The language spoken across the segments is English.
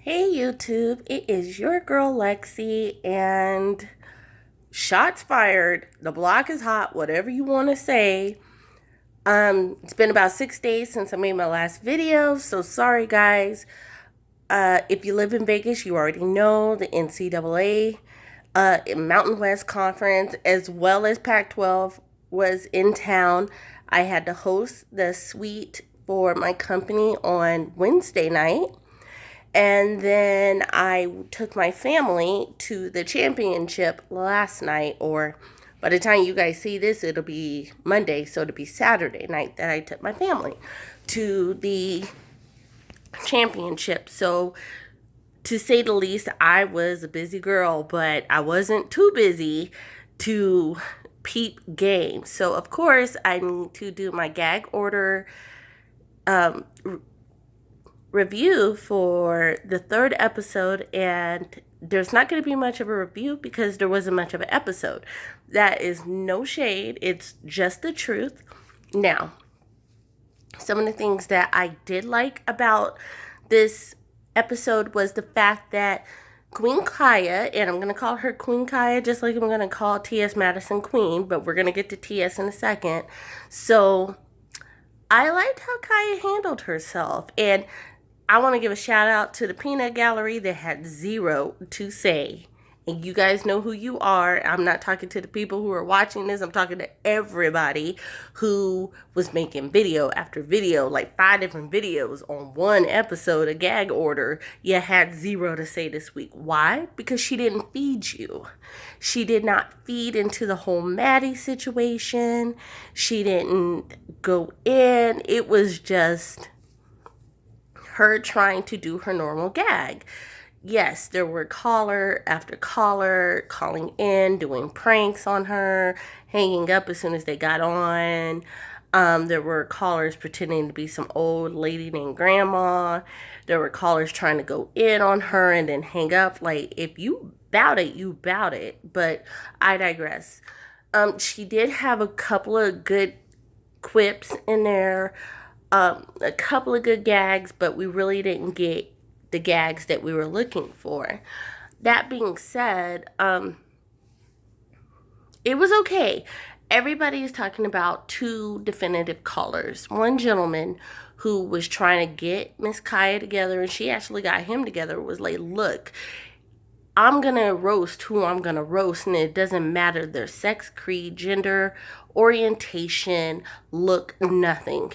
Hey YouTube, it is your girl Lexi, and shots fired. The block is hot, whatever you want to say. It's been about 6 days since I made my last video, so sorry guys. If you live in Vegas, you already know the NCAA Mountain West Conference as well as Pac-12 was in town. I had to host the suite for my company on Wednesday night. And then I took my family to the championship last night, or by the time you guys see this, it'll be Monday, so it'll be Saturday night that I took my family to the championship. So, to say the least, I was a busy girl, but I wasn't too busy to peep games. So, of course, I need to do my gag order um, review for the third episode, and there's not going to be much of a review because there wasn't much of an episode. That is no shade, it's just the truth. Now, some of the things that I did like about this episode was the fact that Queen Kaya, and I'm going to call her Queen Kaya just like I'm going to call T.S. Madison Queen, but we're going to get to T.S. in a second. So I liked how Kaya handled herself, and I want to give a shout out to the Peanut Gallery that had zero to say. And you guys know who you are. I'm not talking to the people who are watching this. I'm talking to everybody who was making video after video, like 5 different videos on one episode, a gag order. You had zero to say this week. Why? Because she didn't feed you. She did not feed into the whole Maddie situation. She didn't go in. It was just her trying to do her normal gag. Yes, there were caller after caller calling in, doing pranks on her, hanging up as soon as they got on. There were callers pretending to be some old lady named Grandma. There were callers trying to go in on her and then hang up. Like, if you bout it, you bout it. But I digress. She did have a couple of good quips in there. A couple of good gags, but we really didn't get the gags that we were looking for. That being said, it was okay. Everybody is talking about 2 definitive callers. One gentleman who was trying to get Miss Kaya together, and she actually got him together, was like, look, I'm going to roast who I'm going to roast, and it doesn't matter their sex, creed, gender, orientation, look, nothing.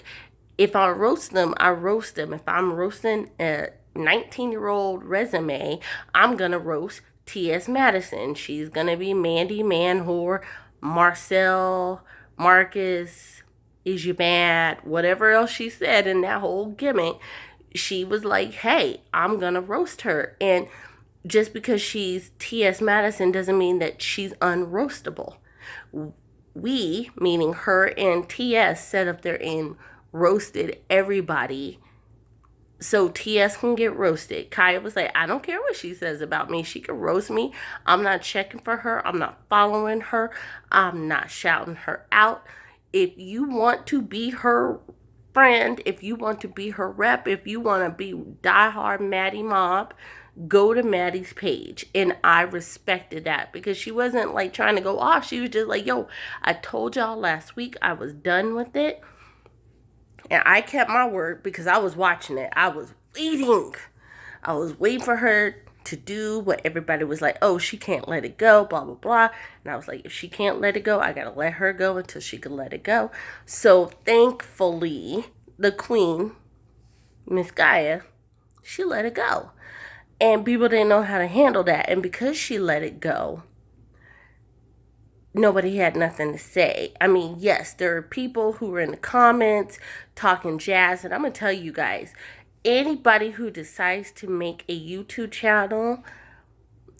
If I roast them, I roast them. If I'm roasting a 19-year-old resume, I'm going to roast T.S. Madison. She's going to be Mandy, Man Whore, Marcel, Marcus, is you mad? Whatever else she said in that whole gimmick, she was like, hey, I'm going to roast her. And just because she's T.S. Madison doesn't mean that she's unroastable. We, meaning her and T.S., sat up there and roasted everybody so TS can get roasted. Kaya was like, I don't care what she says about me. She can roast me. I'm not checking for her. I'm not following her. I'm not shouting her out. If you want to be her friend, if you want to be her rep, if you want to be diehard Maddie Mob, go to Maddie's page. And I respected that because she wasn't like trying to go off. She was just like, yo, I told y'all last week I was done with it. And I kept my word because I was watching it. I was waiting. I was waiting for her to do what everybody was like, oh, she can't let it go, blah, blah, blah. And I was like, if she can't let it go, I got to let her go until she can let it go. So thankfully, the queen, Miss Gaia, she let it go. And people didn't know how to handle that. And because she let it go, nobody had nothing to say. I mean, yes, there are people who were in the comments talking jazz, and I'm going to tell you guys, anybody who decides to make a YouTube channel,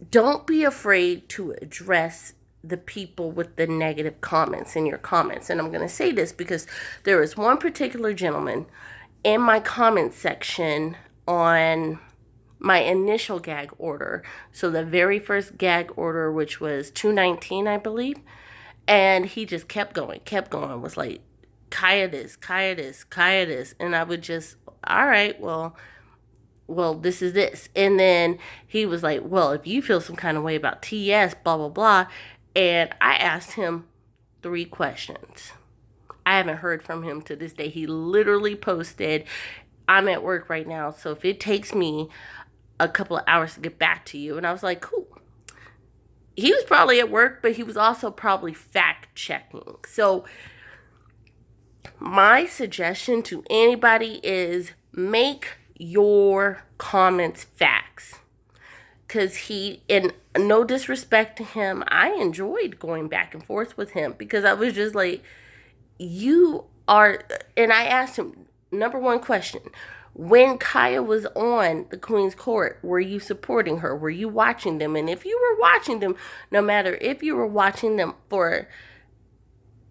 don't be afraid to address the people with the negative comments in your comments. And I'm going to say this because there is one particular gentleman in my comment section on my initial gag order. So the very first gag order, which was $2.19, I believe. And he just kept going, was like, Kaya this, Kaya this, Kaya this. And I would just, all right, well, well, this is this. And then he was like, well, if you feel some kind of way about TS, blah, blah, blah. And I asked him 3 questions. I haven't heard from him to this day. He literally posted, I'm at work right now, so if it takes me a couple of hours to get back to you. And I was like, cool. He was probably at work, but he was also probably fact checking. So my suggestion to anybody is make your comments facts. Because he, and no disrespect to him, I enjoyed going back and forth with him because I was just like, you are, and I asked him, number 1 question, when Kaya was on the Queen's Court, were you supporting her? Were you watching them? And if you were watching them, no matter if you were watching them for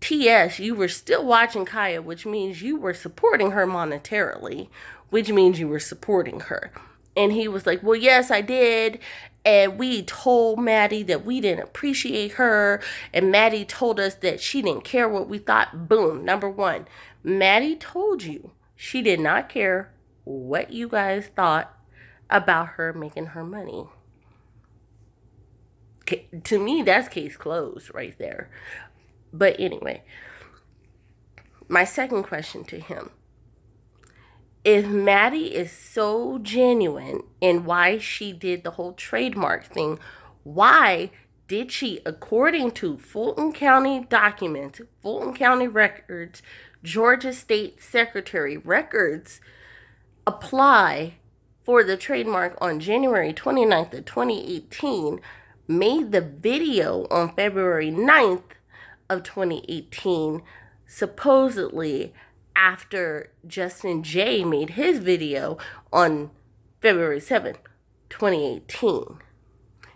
TS, you were still watching Kaya, which means you were supporting her monetarily, which means you were supporting her. And he was like, well, yes, I did. And we told Maddie that we didn't appreciate her. And Maddie told us that she didn't care what we thought. Boom. Number 1, Maddie told you she did not care what you guys thought about her making her money. To me, that's case closed right there. But anyway, my second question to him. If Maddie is so genuine in why she did the whole trademark thing, why did she, according to Fulton County documents, Fulton County records, Georgia State Secretary records, apply for the trademark on January 29th of 2018, made the video on February 9th of 2018, supposedly after Justin J made his video on February 7th, 2018.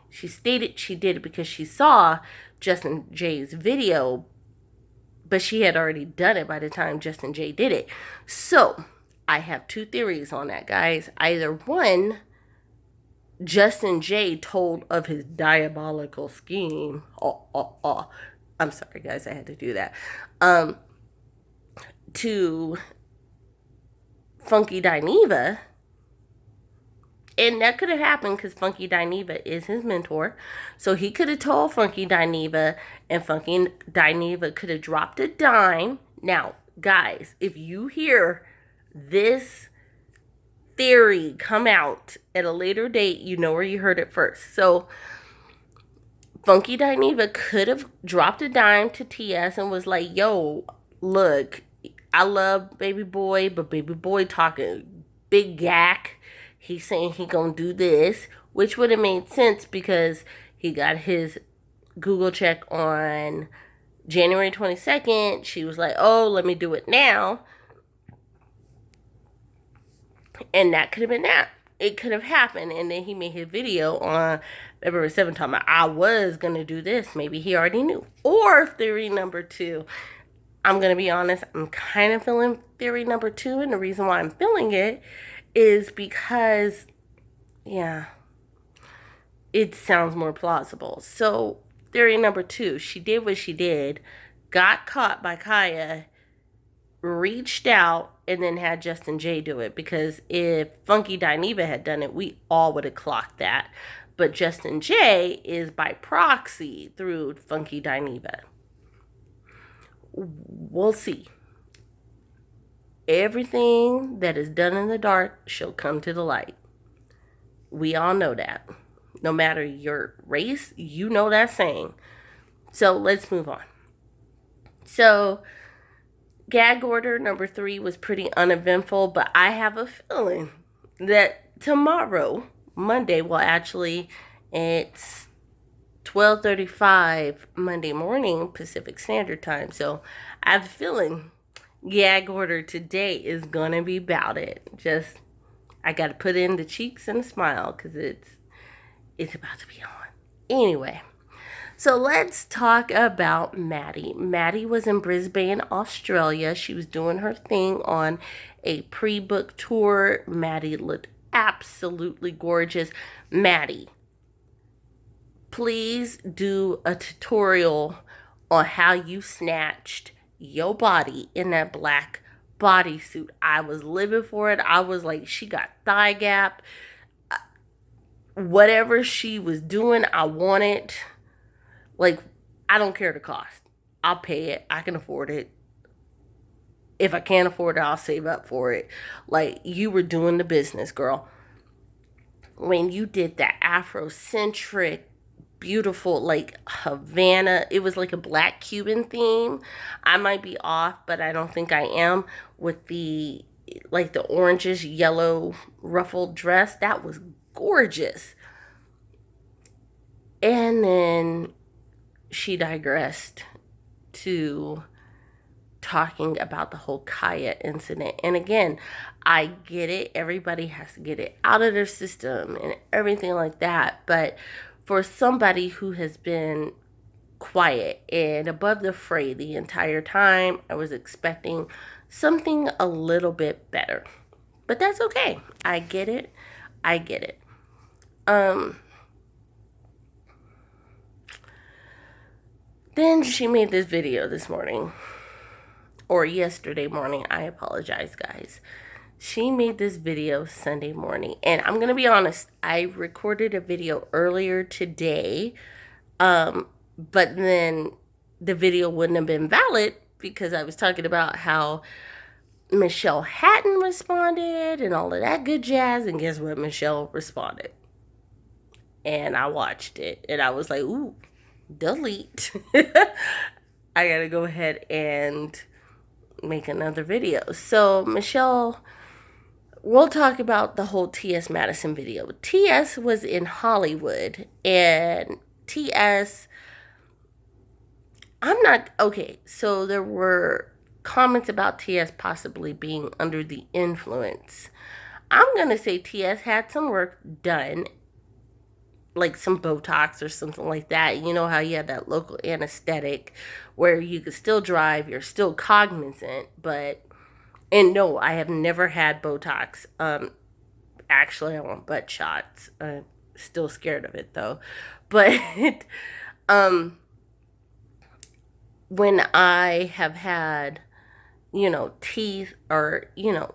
She stated she did it because she saw Justin J's video, but she had already done it by the time Justin J did it. So, I have 2 theories on that, guys. Either 1, Justin J told of his diabolical scheme. I'm sorry, guys, I had to do that. To Funky Dineva. And that could have happened because Funky Dineva is his mentor. So he could have told Funky Dineva, and Funky Dineva could have dropped a dime. Now, guys, if you hear this theory come out at a later date, you know where you heard it first. So Funky Dineva could have dropped a dime to TS and was like, yo, look, I love Baby Boy, but Baby Boy talking big gack. He's saying he gonna do this, which would have made sense because he got his Google check on January 22nd. She was like, oh, let me do it now. And that could have been that. It could have happened. And then he made his video on February 7th talking about, I was going to do this. Maybe he already knew. Or theory number 2. I'm going to be honest. I'm kind of feeling theory number 2. And the reason why I'm feeling it is because, yeah, it sounds more plausible. So theory number 2. She did what she did. Got caught by Kaya. Reached out and then had Justin J do it, because if Funky Dineva had done it, we all would have clocked that. But Justin J is by proxy through Funky Dineva. We'll see. Everything that is done in the dark shall come to the light. We all know that. No matter your race, you know that saying. So let's move on. So gag order number 3 was pretty uneventful, but I have a feeling that tomorrow, Monday, well, actually, it's 12:35 Monday morning Pacific Standard Time. So I have a feeling gag order today is going to be about it. Just, I got to put in the cheeks and a smile because it's about to be on. Anyway. So let's talk about Maddie. Maddie was in Brisbane, Australia. She was doing her thing on a pre-booked tour. Maddie looked absolutely gorgeous. Maddie, please do a tutorial on how you snatched your body in that black bodysuit. I was living for it. I was like, she got thigh gap. Whatever she was doing, I want it. Like, I don't care the cost. I'll pay it. I can afford it. If I can't afford it, I'll save up for it. Like, you were doing the business, girl. When you did that Afrocentric, beautiful, like Havana, it was like a black Cuban theme. I might be off, but I don't think I am. With the, like, the oranges, yellow ruffled dress. That was gorgeous. And then she digressed to talking about the whole Kaya incident. And again, I get it. Everybody has to get it out of their system and everything like that. But for somebody who has been quiet and above the fray the entire time, I was expecting something a little bit better. But that's okay. I get it. I get it. Then she made this video this morning. Or yesterday morning. I apologize, guys. She made this video Sunday morning. And I'm going to be honest. I recorded a video earlier today. But then the video wouldn't have been valid because I was talking about how Michelle hadn't responded and all of that good jazz. And guess what? Michelle responded. And I watched it. And I was like, ooh, delete. I got to go ahead and make another video. So Michelle, we'll talk about the whole T.S. Madison video. T.S. was in Hollywood, and T.S. Okay, so there were comments about T.S. possibly being under the influence. I'm gonna say T.S. had some work done, like some Botox or something like that. You know how you had that local anesthetic where you could still drive, you're still cognizant, and no, I have never had Botox. Actually, I want butt shots. I'm still scared of it though. But when I have had, teeth or,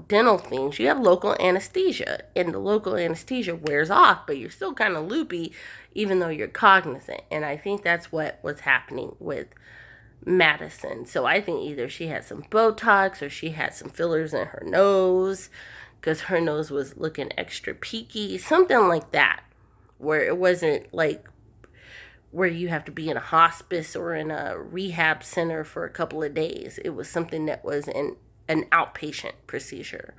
dental things, you have local anesthesia, and the local anesthesia wears off, but you're still kind of loopy even though you're cognizant. And I think that's what was happening with Madison. So I think either she had some Botox or she had some fillers in her nose because her nose was looking extra peaky, something like that, where it wasn't like where you have to be in a hospice or in a rehab center for a couple of days. It was something that was an outpatient procedure.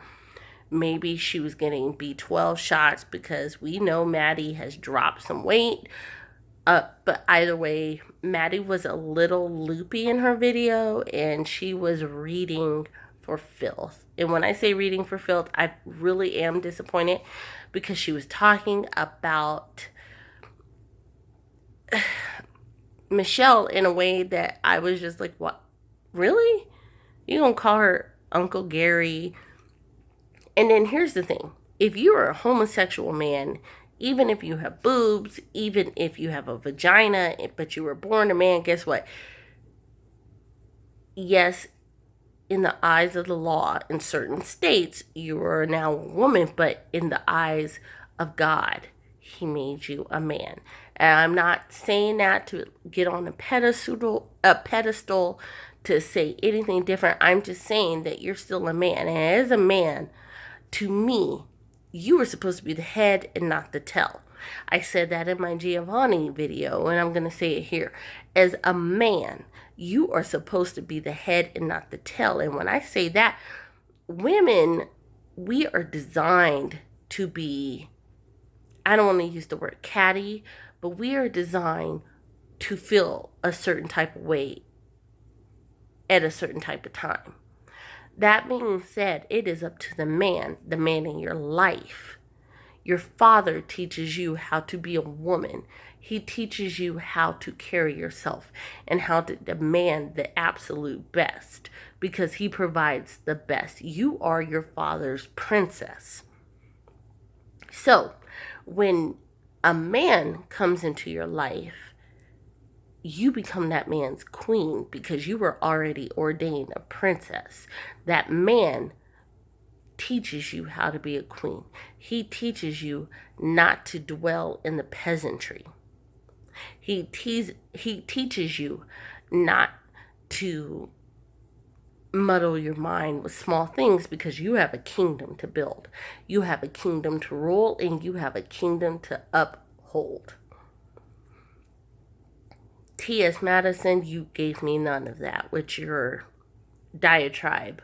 Maybe she was getting B12 shots because we know Maddie has dropped some weight. But either way, Maddie was a little loopy in her video, and she was reading for filth. And when I say reading for filth, I really am disappointed because she was talking about Michelle in a way that I was just like, what? Really? You gonna call her Uncle Gary? And then here's the thing. If you are a homosexual man, even if you have boobs, even if you have a vagina, but you were born a man, guess what? Yes, in the eyes of the law in certain states, you are now a woman, but in the eyes of God, He made you a man. And I'm not saying that to get on a pedestal to say anything different. I'm just saying that you're still a man. And as a man, to me, you were supposed to be the head and not the tail. I said that in my Giovanni video, and I'm going to say it here. As a man, you are supposed to be the head and not the tail. And when I say that, women, we are designed to be, I don't want to use the word catty, but we are designed to feel a certain type of way at a certain type of time. That being said, it is up to the man in your life. Your father teaches you how to be a woman. He teaches you how to carry yourself and how to demand the absolute best because he provides the best. You are your father's princess. So when a man comes into your life, you become that man's queen because you were already ordained a princess. That man teaches you how to be a queen. He teaches you not to dwell in the peasantry. He teaches you not to muddle your mind with small things because you have a kingdom to build. You have a kingdom to rule, and you have a kingdom to uphold. T.S. Madison, you gave me none of that with your diatribe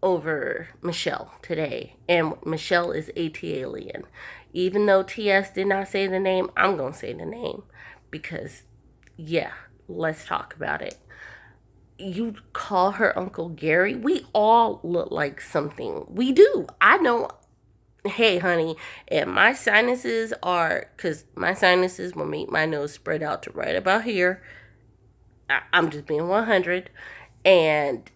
over Michelle today. And Michelle is ATLien. Even though T.S. did not say the name, I'm going to say the name because, yeah, let's talk about it. You call her Uncle Gary. We all look like something. We do. I know. Hey, honey, and my sinuses are, because my sinuses will make my nose spread out to right about here. I'm just being 100. And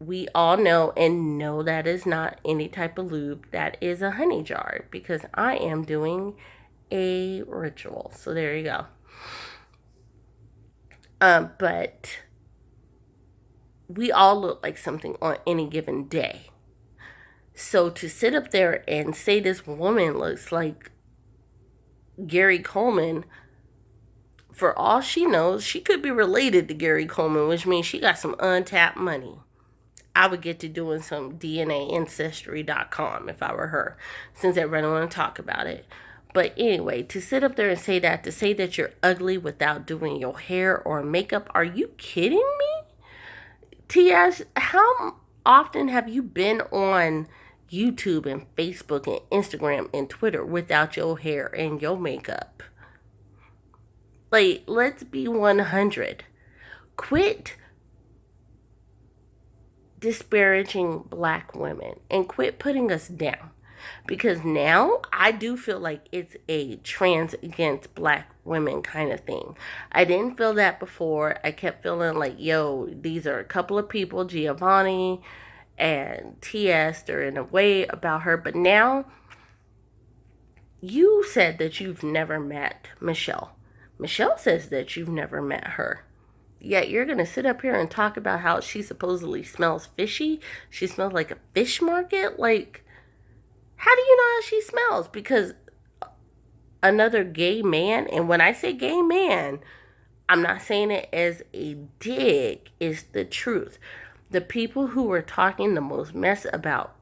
we all know, and no, that is not any type of lube. That is a honey jar because I am doing a ritual. So there you go. But we all look like something on any given day. So to sit up there and say this woman looks like Gary Coleman, for all she knows, she could be related to Gary Coleman, which means she got some untapped money. I would get to doing some DNA Ancestry.com if I were her, since everybody want to talk about it. But anyway, to sit up there and say that, to say that you're ugly without doing your hair or makeup, are you kidding me? T.S., how often have you been on YouTube and Facebook and Instagram and Twitter without your hair and your makeup? Like, let's be 100. Quit disparaging black women and quit putting us down. Because now I do feel like it's a trans against black women kind of thing. I didn't feel that before. I kept feeling like, yo, these are a couple of people, Giovanni and T.S., they're in a way about her. But now, you said that you've never met Michelle. Michelle says that you've never met her. Yet you're going to sit up here and talk about how she supposedly smells fishy. She smells like a fish market. Like, how do you know how she smells? Because another gay man, and when I say gay man, I'm not saying it as a dig, it's the truth. The people who were talking the most mess about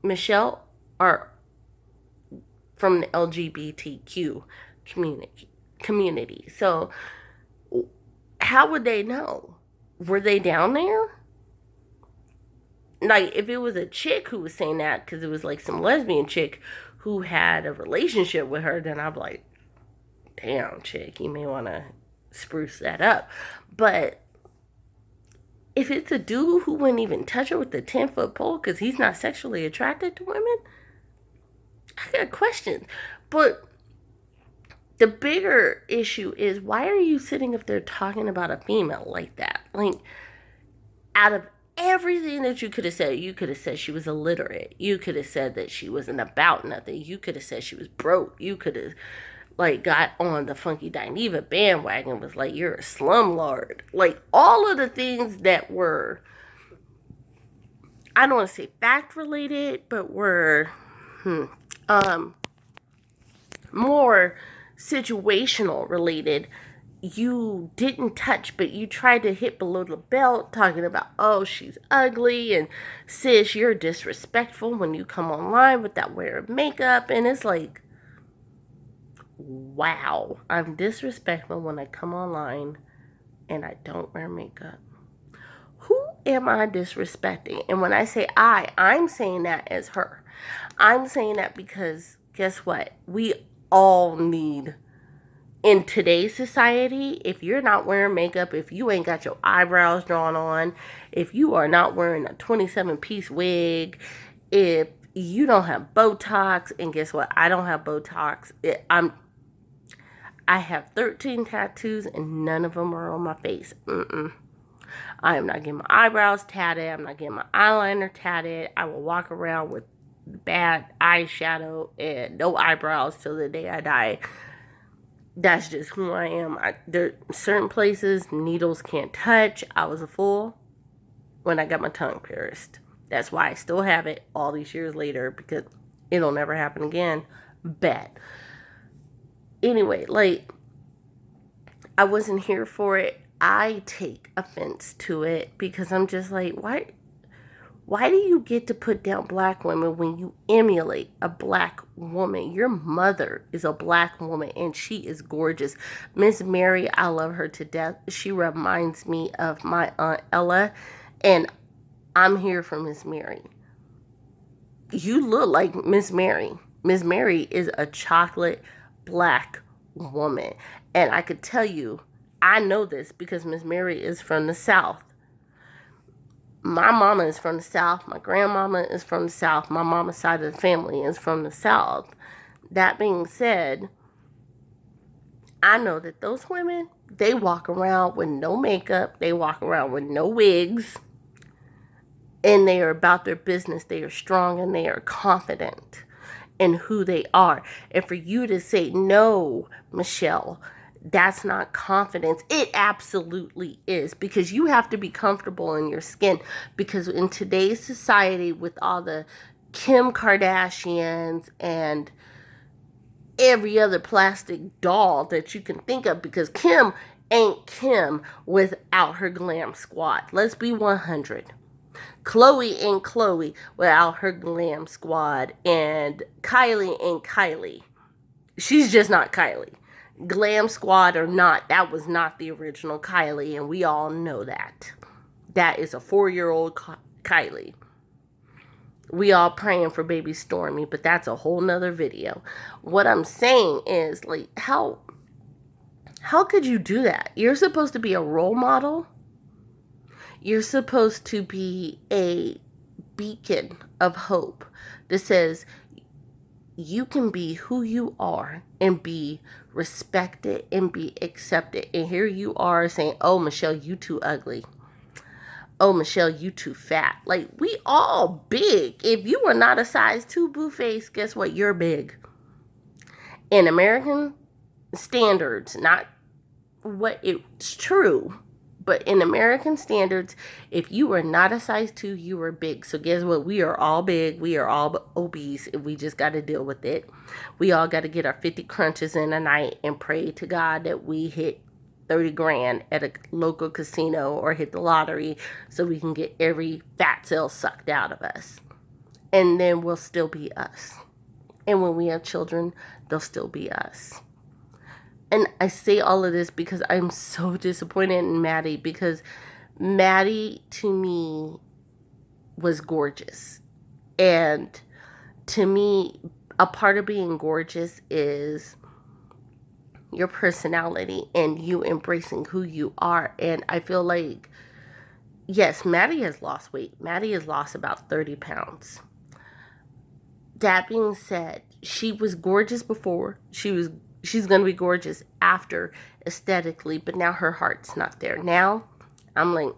Michelle are from the LGBTQ community. So how would they know? Were they down there? Like, if it was a chick who was saying that, because it was like some lesbian chick who had a relationship with her, then I'd be like, damn, chick, you may want to spruce that up. But if it's a dude who wouldn't even touch her with the 10-foot pole because he's not sexually attracted to women, I got questions. But the bigger issue is, why are you sitting up there talking about a female like that? Like, out of everything that you could have said she was illiterate. You could have said that she wasn't about nothing. You could have said she was broke. You could have, like, got on the Funky Dineva bandwagon, was like, you're a slumlord. Like, all of the things that were, I don't want to say fact related, but were more situational related, you didn't touch, but you tried to hit below the belt, talking about, oh, she's ugly, and sis, you're disrespectful when you come online without wearing makeup. And it's like, wow, I'm disrespectful when I come online and I don't wear makeup. Who am I disrespecting? And when I say I'm saying that as her. I'm saying that because guess what? We all need, in today's society, if you're not wearing makeup, if you ain't got your eyebrows drawn on, if you are not wearing a 27-piece wig, if you don't have Botox, and guess what? I don't have Botox. I have 13 tattoos and none of them are on my face. I am not getting my eyebrows tatted. I'm not getting my eyeliner tatted. I will walk around with bad eyeshadow and no eyebrows till the day I die. That's just who I am. There certain places needles can't touch. I was a fool when I got my tongue pierced. That's why I still have it all these years later, because it'll never happen again. Bet. Anyway, like, I wasn't here for it. I take offense to it because I'm just like, why do you get to put down black women when you emulate a black woman? Your mother is a black woman and she is gorgeous. Miss Mary, I love her to death. She reminds me of my Aunt Ella, and I'm here for Miss Mary. You look like Miss Mary. Miss Mary is a chocolate black woman. And I could tell you, I know this because Miss Mary is from the South. My mama is from the South. My grandmama is from the South. My mama's side of the family is from the South. That being said, I know that those women, they walk around with no makeup. They walk around with no wigs. And they are about their business. They are strong and they are confident in who they are. And for you to say, no, Michelle, that's not confidence. It absolutely is, because you have to be comfortable in your skin. Because in today's society, with all the Kim Kardashians and every other plastic doll that you can think of, because Kim ain't Kim without her glam squad. Let's be 100. Chloe ain't Chloe without her glam squad, and Kylie ain't Kylie. She's just not Kylie. Glam squad or not, that was not the original Kylie, and we all know that. That is a 4-year-old Kylie. We all praying for baby Stormy, but that's a whole nother video. What I'm saying is, like, how could you do that? You're supposed to be a role model. You're supposed to be a beacon of hope that says you can be who you are and be respected and be accepted. And here you are saying, oh, Michelle, you too ugly. Oh, Michelle, you too fat. Like, we all big. If you are not a size 2 boo face, guess what? You're big. In American standards, not what it's true, but in American standards, if you are not a size 2, you are big. So guess what? We are all big. We are all obese. And we just got to deal with it. We all got to get our 50 crunches in a night and pray to God that we hit 30 grand at a local casino or hit the lottery so we can get every fat cell sucked out of us. And then we'll still be us. And when we have children, they'll still be us. And I say all of this because I'm so disappointed in Maddie, because Maddie, to me, was gorgeous. And to me, a part of being gorgeous is your personality and you embracing who you are. And I feel like, yes, Maddie has lost weight. Maddie has lost about 30 pounds. That being said, she was gorgeous before. She's going to be gorgeous after aesthetically, but now her heart's not there. Now, I'm like,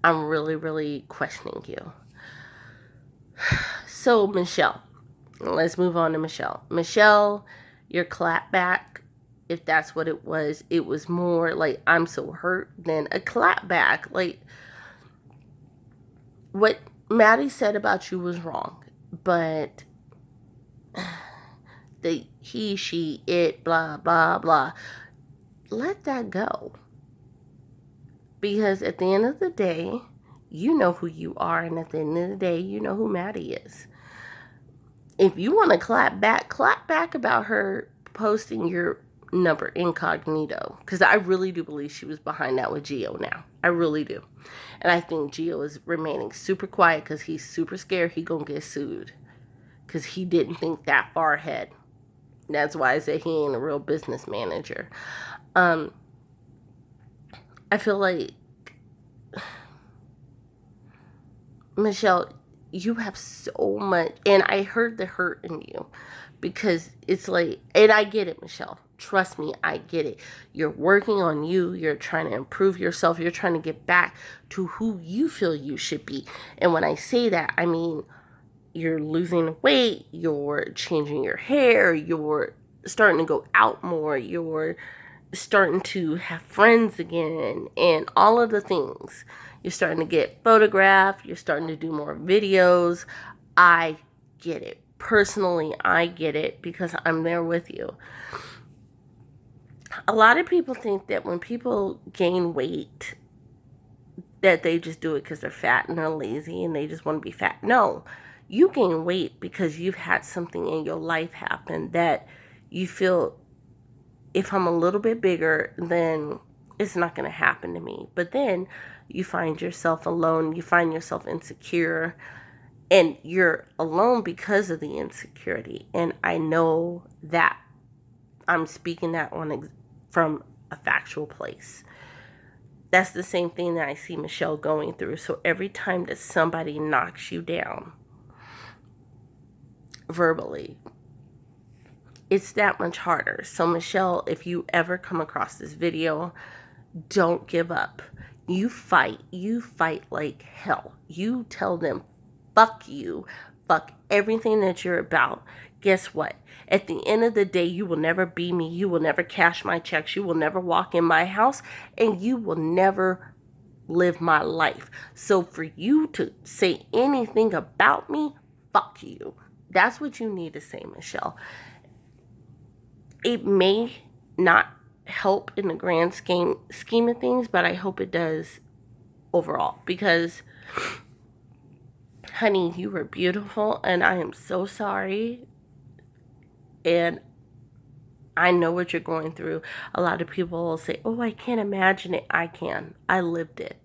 I'm really, really questioning you. So, Michelle, let's move on to Michelle. Michelle, your clap back, if that's what it was more like, I'm so hurt than a clap back. Like, what Maddie said about you was wrong, but the he, she, it, blah, blah, blah. Let that go. Because at the end of the day, you know who you are. And at the end of the day, you know who Maddie is. If you want to clap back about her posting your number incognito. Because I really do believe she was behind that with Gio now. I really do. And I think Gio is remaining super quiet because he's super scared he gonna get sued. Because he didn't think that far ahead. That's why I say he ain't a real business manager. I feel like, Michelle, you have so much, and I heard the hurt in you, because it's like, and I get it, Michelle. Trust me, I get it. You're working on you. You're trying to improve yourself. You're trying to get back to who you feel you should be. And when I say that, I mean, you're losing weight, you're changing your hair, you're starting to go out more. You're starting to have friends again and all of the things. You're starting to get photographed. You're starting to do more videos. I get it. Personally, I get it because I'm there with you. A lot of people think that when people gain weight, that they just do it because they're fat and they're lazy and they just want to be fat. No, you gain weight because you've had something in your life happen that you feel, if I'm a little bit bigger, then it's not going to happen to me. But then you find yourself alone. You find yourself insecure. And you're alone because of the insecurity. And I know that I'm speaking that one from a factual place. That's the same thing that I see Michelle going through. So every time that somebody knocks you down verbally, it's that much harder. So Michelle, if you ever come across this video, don't give up. You fight like hell. You tell them, fuck you, fuck everything that you're about. Guess what? At the end of the day, you will never be me. You will never cash my checks. You will never walk in my house, and you will never live my life. So for you to say anything about me, fuck you. That's what you need to say, Michelle. It may not help in the grand scheme of things, but I hope it does overall, because honey, you were beautiful, and I am so sorry. And I know what you're going through. A lot of people will say, oh, I can't imagine it. I can. I lived it.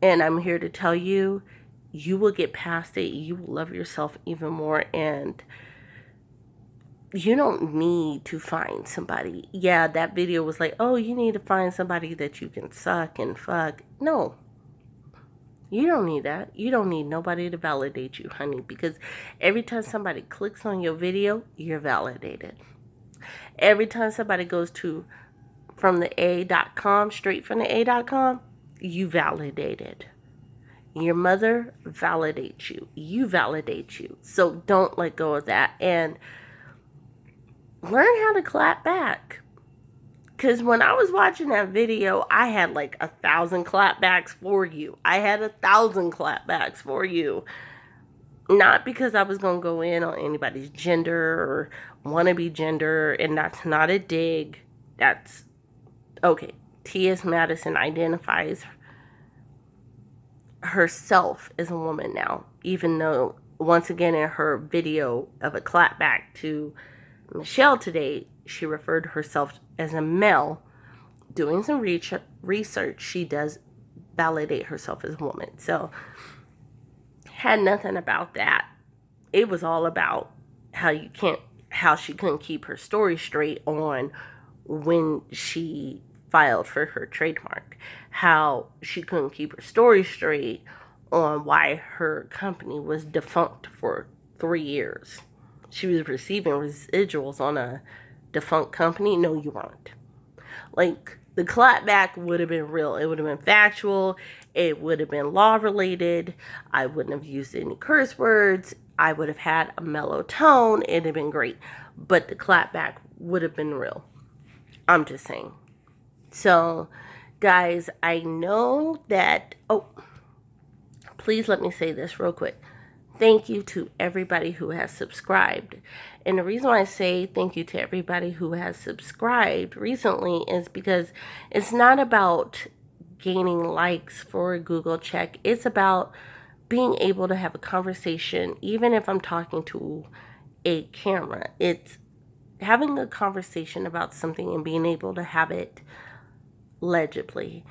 And I'm here to tell you, you will get past it. You will love yourself even more. And you don't need to find somebody. Yeah, that video was like, oh, you need to find somebody that you can suck and fuck. No. You don't need that. You don't need nobody to validate you, honey, because every time somebody clicks on your video, you're validated. Every time somebody goes to from the A.com, straight from the A.com, you validated. Your mother validates you. You validate you. So don't let go of that and learn how to clap back. Because when I was watching that video, I had like 1,000 clapbacks for you. I had 1,000 clapbacks for you. Not because I was going to go in on anybody's gender or wannabe gender. And that's not a dig. That's, okay, T.S. Madison identifies herself as a woman now. Even though, once again, in her video of a clapback to Michelle today, she referred to herself as a male. Doing some research, she does validate herself as a woman. So, had nothing about that. It was all about how she couldn't keep her story straight on when she filed for her trademark. How she couldn't keep her story straight on why her company was defunct for 3 years. She was receiving residuals on a defunct company. No, you weren't. Like, the clapback would have been real. It would have been factual. It would have been law related. I wouldn't have used any curse words. I would have had a mellow tone. It'd have been great. But the clapback would have been real. I'm just saying. So, guys, I know that... Oh, please let me say this real quick. Thank you to everybody who has subscribed. And the reason why I say thank you to everybody who has subscribed recently is because it's not about gaining likes for a Google check. It's about being able to have a conversation, even if I'm talking to a camera. It's having a conversation about something and being able to have it legibly,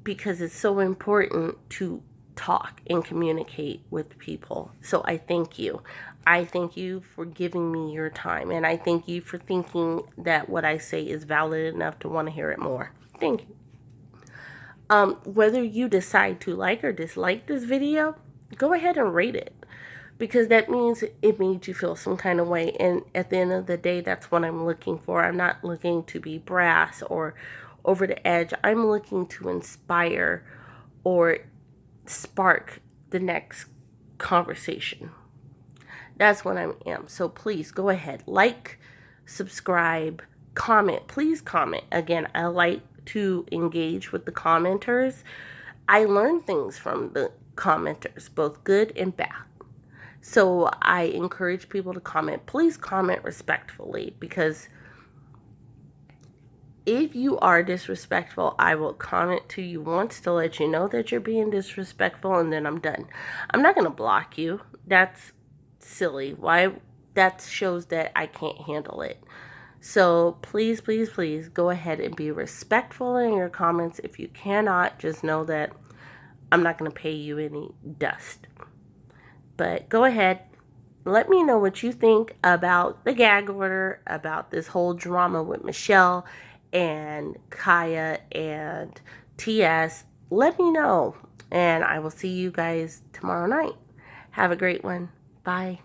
because it's so important to talk and communicate with people. So I thank you. I thank you for giving me your time, and I thank you for thinking that what I say is valid enough to want to hear it more. Thank you. Whether you decide to like or dislike this video, go ahead and rate it, because that means it made you feel some kind of way. And at the end of the day, that's what I'm looking for. I'm not looking to be brass or over the edge. I'm looking to inspire or spark the next conversation. That's what I am. So please go ahead, like, subscribe, comment. Please comment. Again, I like to engage with the commenters. I learn things from the commenters, both good and bad. So I encourage people to comment. Please comment respectfully, because if you are disrespectful, I will comment to you once to let you know that you're being disrespectful, and then I'm done. I'm not going to block you. That's silly. Why? That shows that I can't handle it. So please, please, please go ahead and be respectful in your comments. If you cannot, just know that I'm not going to pay you any dust. But go ahead. Let me know what you think about the gag order, about this whole drama with Michelle and Kaya and TS. Let me know. And I will see you guys tomorrow night. Have a great one. Bye.